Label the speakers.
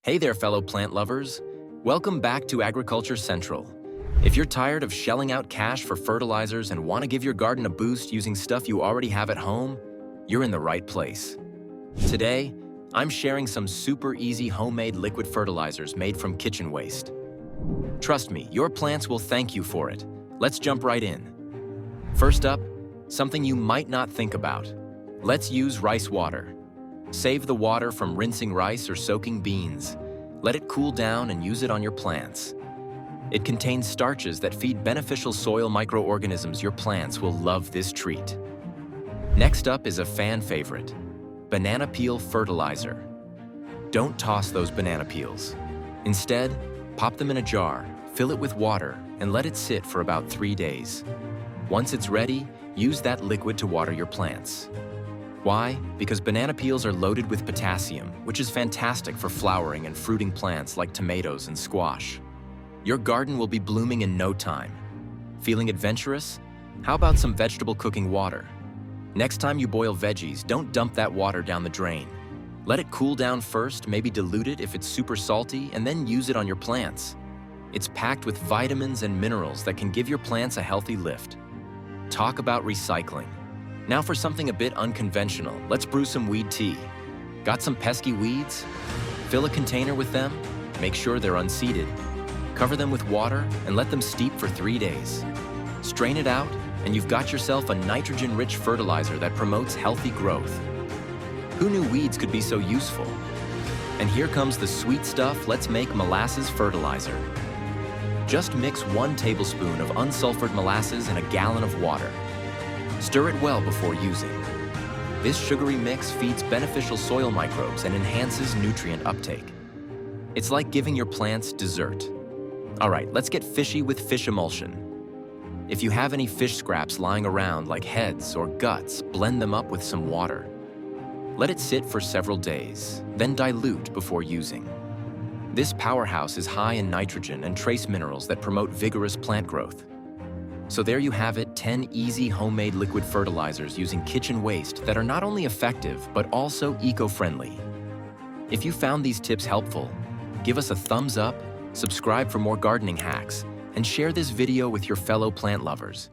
Speaker 1: Hey there, fellow plant lovers. Welcome back to Agriculture Central. If you're tired of shelling out cash for fertilizers and want to give your garden a boost using stuff you already have at home, you're in the right place. Today, I'm sharing some super easy homemade liquid fertilizers made from kitchen waste. Trust me, your plants will thank you for it. Let's jump right in. First up, something you might not think about. Let's use rice water. Save the water from rinsing rice or soaking beans. Let it cool down and use it on your plants. It contains starches that feed beneficial soil microorganisms. Your plants will love this treat. Next up is a fan favorite, banana peel fertilizer. Don't toss those banana peels. Instead, pop them in a jar, fill it with water, and let it sit for about 3 days. Once it's ready, use that liquid to water your plants. Why? Because banana peels are loaded with potassium, which is fantastic for flowering and fruiting plants like tomatoes and squash. Your garden will be blooming in no time. Feeling adventurous? How about some vegetable cooking water? Next time you boil veggies, don't dump that water down the drain. Let it cool down first, maybe dilute it if it's super salty, and then use it on your plants. It's packed with vitamins and minerals that can give your plants a healthy lift. Talk about recycling. Now for something a bit unconventional, let's brew some weed tea. Got some pesky weeds? Fill a container with them, make sure they're unseeded. Cover them with water and let them steep for 3 days. Strain it out, and you've got yourself a nitrogen-rich fertilizer that promotes healthy growth. Who knew weeds could be so useful? And here comes the sweet stuff. Let's make molasses fertilizer. Just mix 1 tablespoon of unsulfured molasses in a gallon of water. Stir it well before using. This sugary mix feeds beneficial soil microbes and enhances nutrient uptake. It's like giving your plants dessert. All right, let's get fishy with fish emulsion. If you have any fish scraps lying around like heads or guts, blend them up with some water. Let it sit for several days, then dilute before using. This powerhouse is high in nitrogen and trace minerals that promote vigorous plant growth. So there you have it, 10 easy homemade liquid fertilizers using kitchen waste that are not only effective, but also eco-friendly. If you found these tips helpful, give us a thumbs up, subscribe for more gardening hacks, and share this video with your fellow plant lovers.